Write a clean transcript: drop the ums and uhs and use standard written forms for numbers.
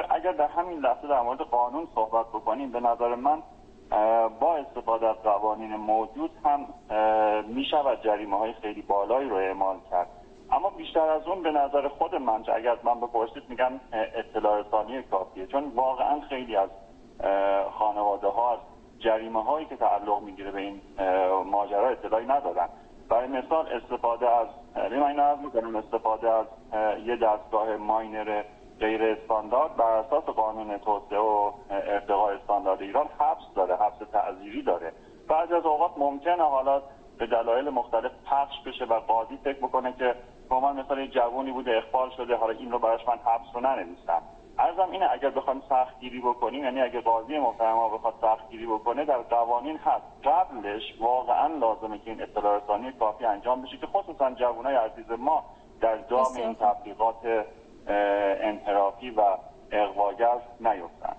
اگر در همین لحظه در مورد قانون صحبت بکنیم، به نظر من با استفاده از قوانین موجود هم می شود جریمه های خیلی بالایی رو اعمال کرد. اما بیشتر از اون به نظر خود من، اگر از من بپرسید، میگم اطلاع رسانی کافیه، چون واقعا خیلی از خانواده ها از جریمه هایی که تعلق میگیره به این ماجرا اطلاعی ندادن. برای مثال استفاده از استفاده از یه دستگاه ماینر غیر استاندارد بر اساس قانون توسعه و ارتقاء استاندارد ایران حبس داره، حبس تعزیری داره. بعضی از اوقات ممکنه حالا به دلایل مختلف پخش بشه و قاضی فکر بکنه که من مثلا یه جوونی بوده اخفال شده، حالا این رو براش من حبس رو ننویسم. عرضم اینه اگر بخوایم سختگیری بکنیم، یعنی اگر قاضی محترم ما بخواد سختگیری بکنه، در قوانین هست قبلش واقعا لازمه که این اطلاع رسانی کافی انجام بشه که خصوصا جوانای عزیز ما در دام این تبلیغات انحرافی و اغواگر نیفتن.